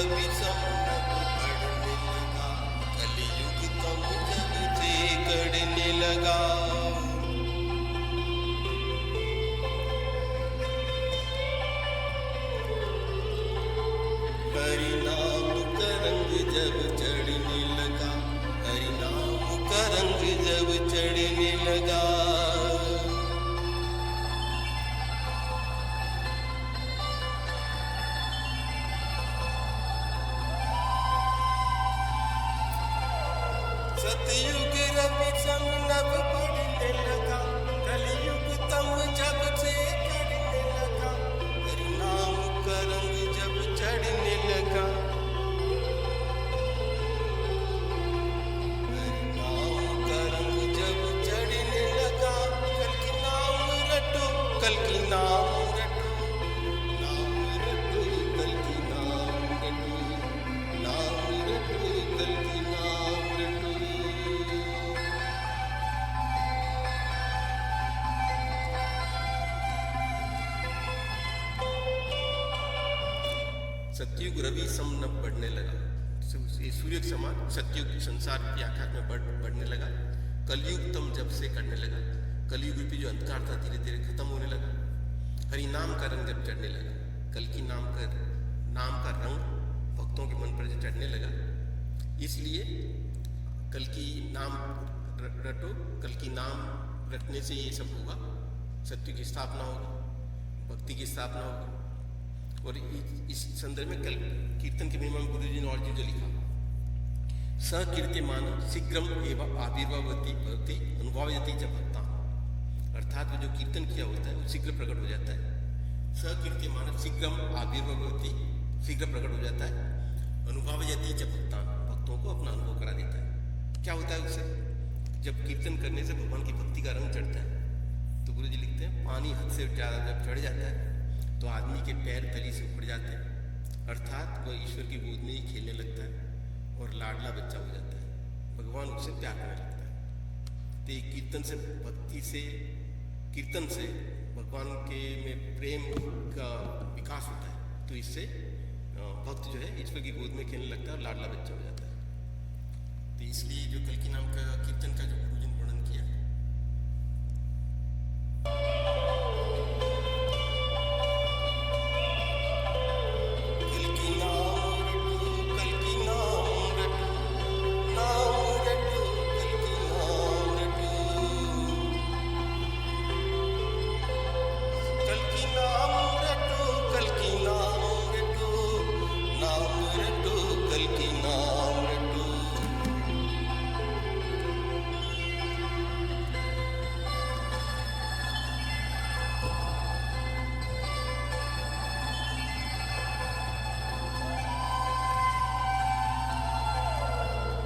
रवि सम नभ बढ़ने लगा, कलयुग तम जब से गढ़ने लगा। हरि नाम का रंग जब चढ़ने लगा, हरि नाम का रंग जब चढ़ने लगा। सतयुग रवि सम नभ बढ़ने लगा, कलयुग तम जब से गढ़ने लगा। हरि नाम का रंग जब चढ़ने लगा, हरि नाम का रंग जब चढ़ने लगा। कल की नाम रटो, कल की नाम रटो, नाम रटो, कल की नाम रटो, नाम रटो, कल की नाम रटो। सतयुग रवि सम नभ बढ़ने लगा, ये सूर्य के समान सतयुग संसार के आकाश में बढ़ने लगा। कलयुग तम जब से करने लगा, कलयुग रूपी जो अंधकार था धीरे धीरे खत्म होने लगा। हरि नाम का रंग जब चढ़ने लगा, कल की नाम का रंग भक्तों के मन पर चढ़ने लगा। इसलिए कल की नाम रटो, कल की नाम रटने से ये सब होगा, सत्य की स्थापना होगी, भक्ति की स्थापना होगी। और इस संदर्भ में कल कीर्तन के महिमा में गुरु जी ने और जो लिखा, सकीर्त्यमान शीघ्रम एवं आविर्भवती भवती अनुभवयति च भक्ता, अर्थात वो जो कीर्तन किया होता है वो शीघ्र प्रकट हो जाता है। सकीर्त्यमान शीघ्रम आविर्भवती, शीघ्र प्रकट हो जाता है। अनुभवयति च भक्ता, भक्तों को अपना अनुभव करा देता है। क्या होता है उससे? जब कीर्तन करने से भगवान की भक्ति का रंग चढ़ता है, तो गुरु जी लिखते हैं पानी हद से ज़्यादा जब चढ़ जाता है तो आदमी के पैर तली से ऊपर जाते हैं, अर्थात वह ईश्वर की गोद में ही खेलने लगता है और लाडला बच्चा हो जाता है, भगवान उससे प्यार करने लगता है। तो कीर्तन से, भक्ति से, कीर्तन से भगवान के में प्रेम का विकास होता है। तो इससे भक्त जो है ईश्वर की गोद में खेलने लगता है और लाडला बच्चा हो जाता है। तो इसलिए जो कल की नाम का कीर्तन का जो गुरु जी ने वर्णन किया,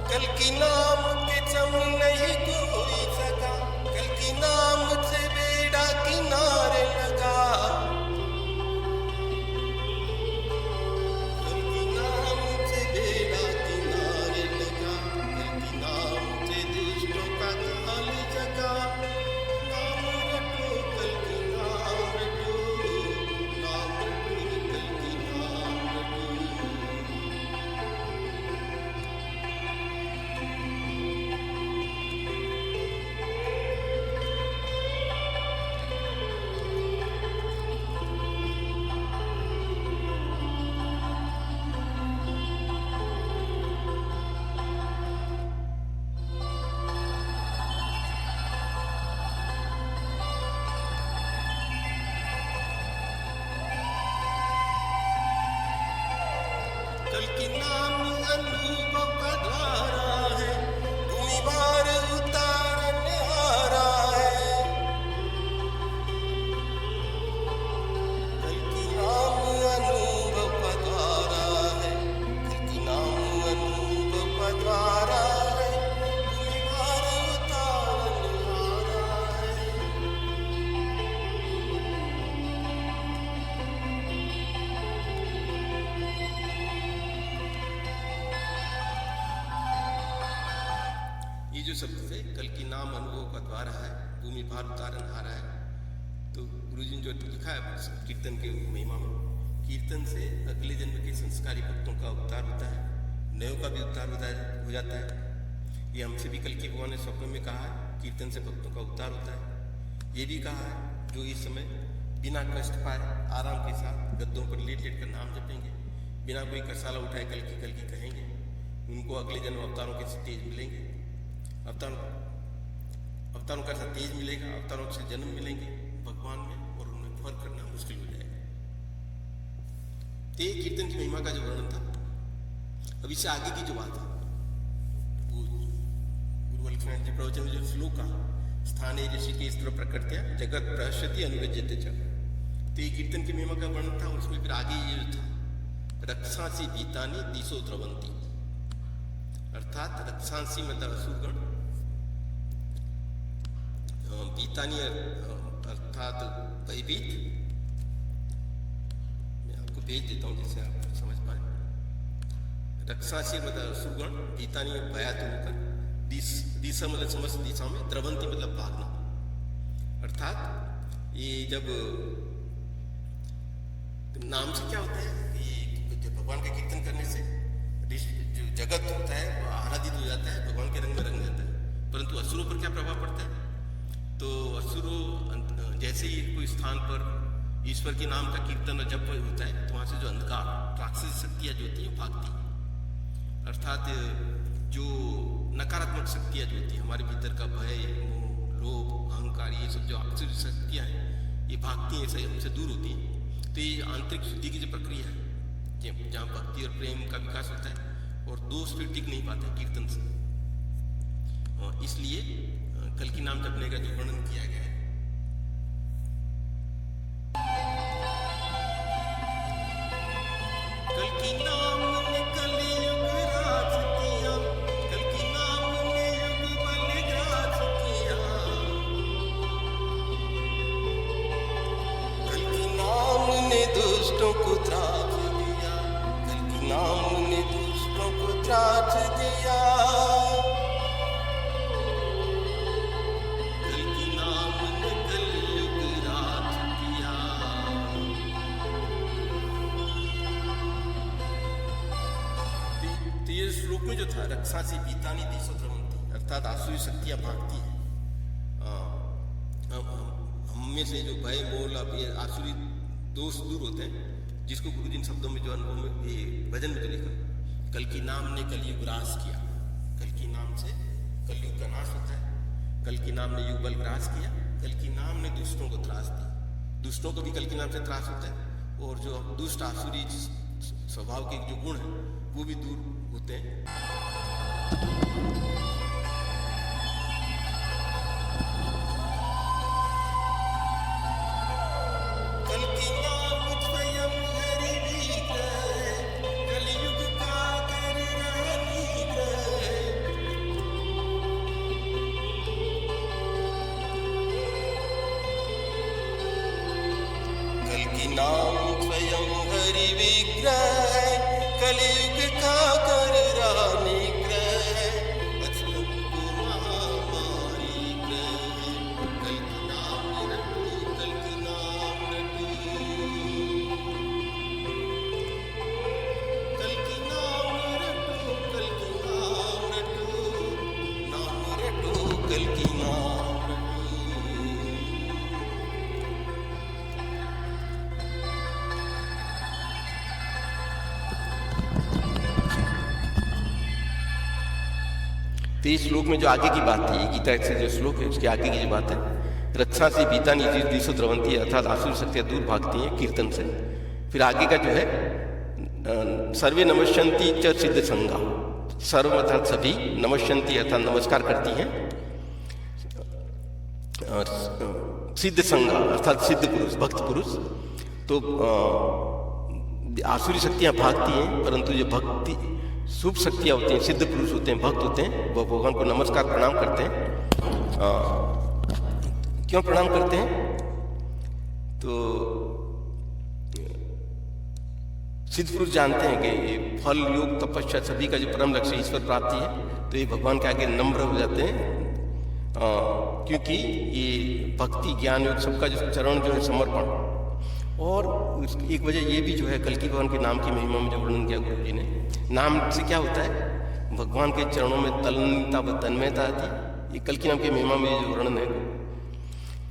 कल की नाम के चम नहीं कोई सका, कल की नाम से बेड़ा किनारे लगा। कल की नाम से बेड़ा किनारे लगा, कल की नाम से दुष्टों का काल जगा। नाम रटो, कल की नाम रटो, नाम रटो, कल की नाम रटो। कल की नाम अनुभव का द्वारा है, भूमि भार उतारने आ रहा है। कल की नाम अनुभव का द्वारा है, कल की नाम अनुभव का द्वारा है, भूमि भार उतारने आ रहा है। ये जो शब्द से कल की नाम अनुभव का द्वार है, भूमि भार उतारन हारा है। तो गुरु जी ने जो लिखा है कीर्तन के महिमा में कीर्तन से अगले जन्म के संस्कारी भक्तों का उद्धार होता है, नयों का भी उद्धार हो जाता है। ये हमसे भी कल की भगवान ने स्वप्न में कहा है, कीर्तन से भक्तों का उद्धार होता है। ये भी कहा है जो इस समय बिना कष्ट पाए आराम के साथ गद्दों पर लेट लेट कर नाम जपेंगे, बिना कोई कसाला उठाए कल की कहेंगे, उनको अगले जन्म अवतारों के तेज मिलेंगे। अवतारों का ऐसा तेज मिलेगा, अवतारों से जन्म मिलेंगे भगवान में, और उनमें फर्क करना मुश्किल हो जाएगा। ते कीर्तन की महिमा का जो वर्णन था। अब इससे आगे की जो बात है, वो गुरु लक्ष्मण जी प्रवचन में जो श्लोक का स्थाने ऋषिकेश प्रकृत्या जगत प्रहस्यति अनुरज्यते च, तो ये कीर्तन की महिमा का वर्णन था। उसमें फिर आगे ये था, रक्षांसी बीतानी दिशो द्रवंती, अर्थात रक्षांसी मतलब असुरगण, बीतानी अर्थात भयभीत। मैं आपको भेज देता हूँ जिससे आप समझ पाए। रक्षांसी मतलब असुरगण, बीतानी भयात होकर, दिशा मतलब समस्त दिशा में, द्रवंती मतलब भागना। अर्थात ये जब नाम से क्या होता है कि भगवान का कीर्तन करने से जो जगत होता है वो आराधित हो जाता है, भगवान के रंग में रंग जाता है। परंतु असुरों पर क्या प्रभाव पड़ता है? तो असुरों जैसे ही कोई स्थान पर ईश्वर के नाम का कीर्तन और जप होता है तो वहाँ से जो अंधकार राक्षसी शक्तियाँ जो होती हैं भागती हैं। अर्थात जो नकारात्मक शक्तियाँ जो होती हैं हमारे भीतर का भय, मोह, लोभ, अहंकार, ये सब जो आंतरिक शक्तियाँ हैं ये भागती हैं, ऐसे हमसे दूर होती हैं। तो ये आंतरिक शुद्धि की जो प्रक्रिया है, जहाँ भक्ति और प्रेम का विकास होता है और दोष फिर टिक नहीं पाते कीर्तन से। इसलिए कल की नाम जपने का जो वर्णन किया गया है, कल की नाम ने कलयुग राज किया, कल की नाम ने युग बल ग्रास किया, कल की नाम ने दुष्टों को त्रास दिया, कल की नाम ने दुष्टों को त्रास दिया, कल की नाम ने कलयुग राज किया। तो ये श्लोक में जो था, रक्षांसी बीतानी दिशो द्रवंती, अर्थात आसुरी शक्तियां भागती हैं। हम में से जो भय, मोह, ये आसुरी दोष दूर होते हैं, जिसको गुरु जी इन शब्दों में जो अनुभव में ये भजन में जो लिखा, कल की नाम ने कलयुग ग्रास किया। कल की नाम से कलयुग का नाश होता है, कल की नाम ने युग बल ग्रास किया, कल की नाम ने दुष्टों को त्रास दी। दुष्टों को भी कल की नाम से त्रास होता है, और जो दुष्ट आसुरी स्वभाव के जो गुण हैं वो भी दूर होते हैं। कल की नाम स्वयं हरि विग्रह, कलयुग का कर निग्रह, कल की नाम स्वयं हरि विग्रह, कलयुग का कर निग्रह, अचलम को महामारी ग्रह, कल की नाम रटो, कल की नाम रटो, कल की नाम रटो, कल की नाम रटो, नाम रटो, कल की नाम रटो। तो इस श्लोक में जो आगे की बात थी, गीता से जो श्लोक है उसके आगे की जो बात है, रक्षा से बीतानी दिशो द्रवंती, अर्थात आसुरी शक्तियां दूर भागती हैं कीर्तन से। फिर आगे का जो है, सर्वे नमस्यन्ति च सिद्ध संगा, सर्व अर्थात सभी, नमस्यन्ति अर्थात नमस्कार करती हैं, सिद्ध संगा अर्थात सिद्ध पुरुष, भक्त पुरुष। तो आसुरी शक्तियां भागती हैं, परंतु जो भक्ति शुभ शक्तियाँ होती हैं, सिद्ध पुरुष होते हैं, भक्त होते हैं, वह भगवान को नमस्कार प्रणाम करते हैं। क्यों प्रणाम करते हैं? तो सिद्ध पुरुष जानते हैं कि ये फल, योग, तपस्या सभी का जो परम लक्ष्य ईश्वर प्राप्ति है, तो ये भगवान के आगे नम्र हो जाते हैं, क्योंकि ये भक्ति, ज्ञान, योग सबका जो चरण जो है समर्पण, और एक वजह ये भी जो है कल्कि भगवान के नाम की महिमा में जो वर्णन किया गुरु जी ने, नाम से क्या होता है, भगवान के चरणों में तल्लीनता व तन्मयता आती। ये कल्कि नाम की महिमा में जो वर्णन है,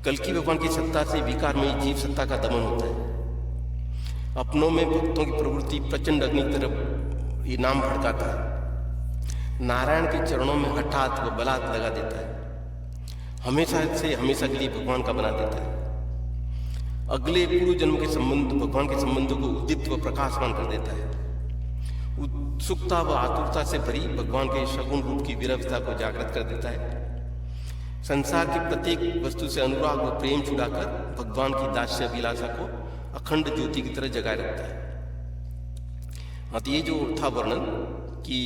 कल्कि भगवान की सत्ता से विकारमयी जीव सत्ता का दमन होता है। अपनों में भक्तों की प्रवृत्ति प्रचंड अग्नि की तरफ ये नाम भड़काता है। नारायण के चरणों में हठात व बलात् लगा देता है। हमेशा से हमेशा के लिए भगवान का बना देता है। अगले पूर्व जन्म के संबंध, भगवान के संबंधों को उद्दीप्त व प्रकाशमान कर देता है। उत्सुकता व आतुरता से भरी भगवान के सगुण रूप की विरवस्था को जागृत कर देता है। संसार की प्रत्येक वस्तु से अनुराग व प्रेम छुड़ाकर भगवान की दास्य अभिलाषा को अखंड ज्योति की तरह जगाए रखता है। हाँ, तो ये जो था वर्णन कि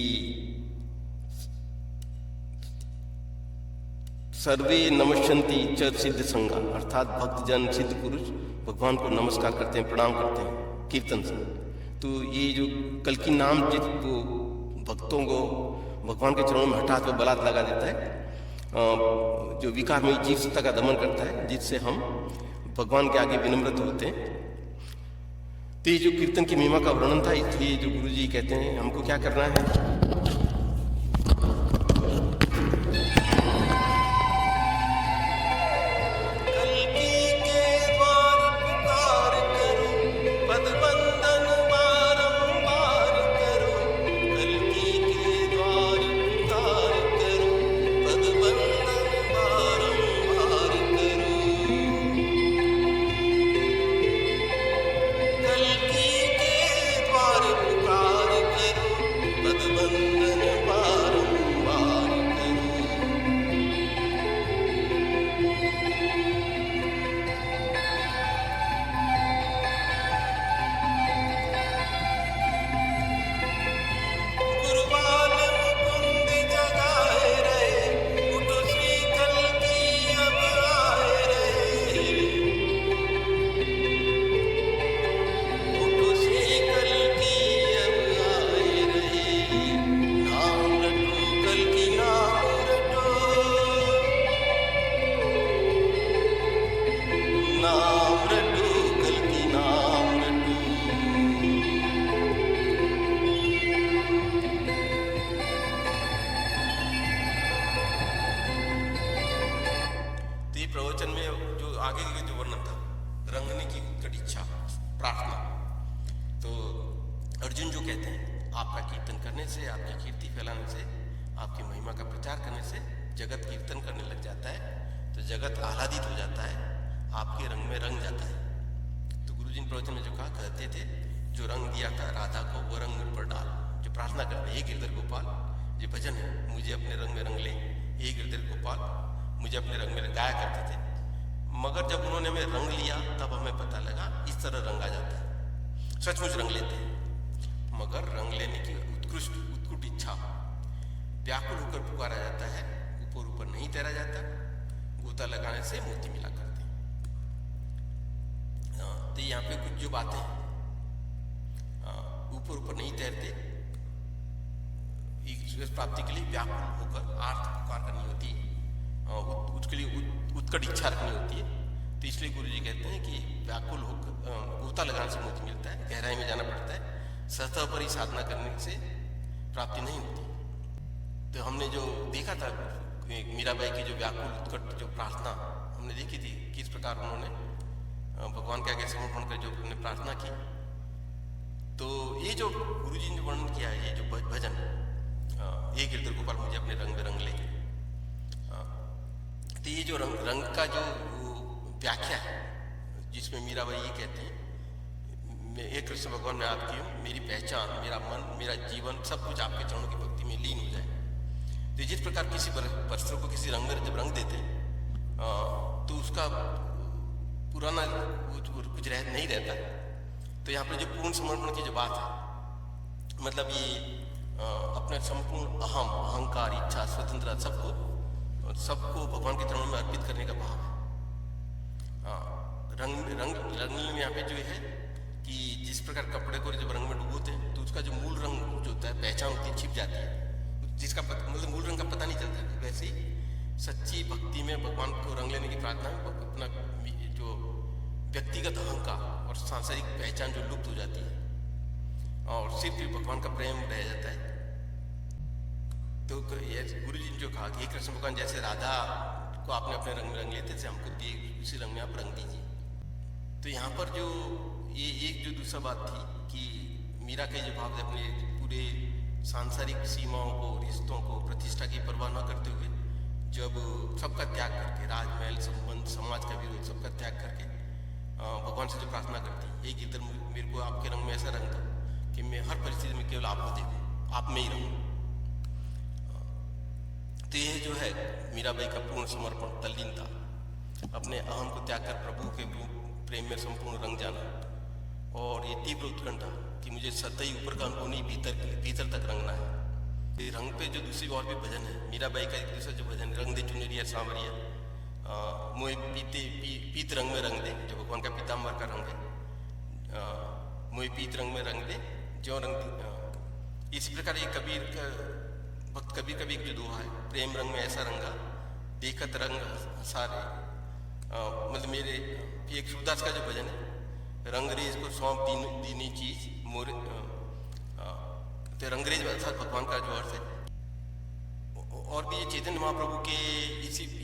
सर्वे नमस्यन्ति च सिद्ध संगा, अर्थात भक्तजन सिद्ध पुरुष भगवान को नमस्कार करते हैं, प्रणाम करते हैं कीर्तन से। तो ये जो कल्कि नाम जिस भक्तों को भगवान के चरणों में हठात व बलात् लगा देता है, जो विकारमयी जीव सत्ता का दमन करता है, जिससे हम भगवान के आगे विनम्र होते हैं। तो ये जो कीर्तन की महिमा का वर्णन था, इसलिए जो गुरु जी कहते हैं हमको क्या करना है, प्रवचन में जो आगे के जो वर्णन था, रंगने की उत्कट इच्छा, प्रार्थना। तो अर्जुन जो कहते हैं आपका कीर्तन करने से, आपकी कीर्ति फैलाने से, आपकी महिमा का प्रचार करने से जगत कीर्तन करने लग जाता है, तो जगत आह्लादित हो जाता है, आपके रंग में रंग जाता है। तो गुरु जी ने प्रवचन में जो कहा, कहते थे जो रंग दिया था राधा को वो रंग मुझ पर डाल। जो प्रार्थना कर रहे, हे गिरधर गोपाल, जो भजन है, मुझे अपने रंग में रंग ले, हे गिरधर गोपाल, मुझे अपने रंग में गाया करते थे। मगर जब उन्होंने हमें रंग लिया तब हमें पता लगा इस तरह रंगा जाता है। सचमुच रंग लेते हैं, मगर रंग लेने की उत्कृष्ट इच्छा, व्याकुल होकर पुकारा जाता है, ऊपर ऊपर नहीं तैरा जाता, गोता लगाने से मोती मिला करते हैं। तो यहाँ पे कुछ जो बातें हैं, ऊपर ऊपर नहीं तैरते, ईश्वर प्राप्ति के लिए व्याकुल होकर आर्त पुकार करनी होती है, उसके लिए उत्कट इच्छा रखनी होती है। तो इसलिए गुरु जी कहते हैं कि व्याकुल होकर गोता लगाने से मोती मिलता है, गहराई में जाना पड़ता है, सतह पर ही साधना करने से प्राप्ति नहीं होती। तो हमने जो देखा था मीराबाई की जो व्याकुल उत्कट जो प्रार्थना हमने देखी थी, किस प्रकार उन्होंने भगवान के आगे समर्पण कर जो उन्होंने प्रार्थना की। तो ये जो गुरु जी ने वर्णन किया है, ये जो भजन, ये गिरधर गोपाल मुझे अपने रंग में रंग ले, तो ये जो रंग का जो व्याख्या है, जिसमें मीराबाई ये कहते हैं, हे कृष्ण भगवान मैं आपकी हूँ, मेरी पहचान, मेरा मन, मेरा जीवन सब कुछ आपके चरणों की भक्ति में लीन हो जाए। तो जिस प्रकार किसी वस्त्र को किसी रंग में जब रंग देते हैं तो उसका पुराना कुछ नहीं रहता। तो यहाँ पे जो पूर्ण समर्पण की जो बात है, मतलब ये अपने संपूर्ण अहंकार, इच्छा, स्वतंत्रता सबको भगवान के चरणों में अर्पित करने का भाव है। रंग में यहाँ पे जो है कि जिस प्रकार कपड़े को जब रंग में डुबोते हैं तो उसका जो मूल रंग जो होता है, पहचान होती है, छिप जाती है, जिसका मतलब मूल रंग का पता नहीं चलता। वैसे ही सच्ची भक्ति में भगवान को रंग लेने की प्रार्थना में अपना जो व्यक्तिगत अहंकार और सांसारिक पहचान जो लुप्त हो जाती है और सिर्फ भगवान का प्रेम रह जाता है। तो ये गुरु जी ने जो कहा कि कृष्ण भगवान जैसे राधा को आपने अपने रंग में रंग लेते थे, हमको भी उसी रंग में आप रंग दीजिए। तो यहाँ पर जो ये एक जो दूसरा बात थी कि मीरा के जो भाव अपने पूरे सांसारिक सीमाओं को, रिश्तों को, प्रतिष्ठा की परवाह न करते हुए जब सबका त्याग करके, राजमहल, संबंध, समाज का विरोध, सबका त्याग करके भगवान से जो प्रार्थना करती, हे गिरधर मेरे को आपके रंग में ऐसा रंग दो कि मैं हर परिस्थिति में केवल आपको देखूं, आप में ही रहूं। तो यह जो है मीराबाई का पूर्ण समर्पण, तल्लीनता, अपने अहम को त्याग कर प्रभु के प्रेम में संपूर्ण रंग जाना, और ये तीव्र उत्कंठा कि मुझे सतही ऊपर का अनुभव नहीं, भीतर तक रंगना है। ये रंग पे जो दूसरी और भी भजन है, मीराबाई का एक दूसरा जो भजन, रंग दे चुनरिया सांवरिया, मोए पीत रंग में रंग दे, जो भगवान का पीताम्बर का रंग है, मोए पीत रंग में रंग दे जो रंग दे। इसी प्रकार ये कबीर का भक्त कबीर का भी एक जो दोहा है, प्रेम रंग में ऐसा रंगा देखत रंग सारे, मतलब मेरे एक सूरदास का जो भजन है, रंगरेज को सौंप दीनी चीज मोरे, तो रंगरेज अर्थात भगवान का जो अर्थ है। और भी ये चैतन्य महाप्रभु के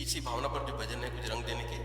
इसी भावना पर जो भजन है, कुछ रंग देने के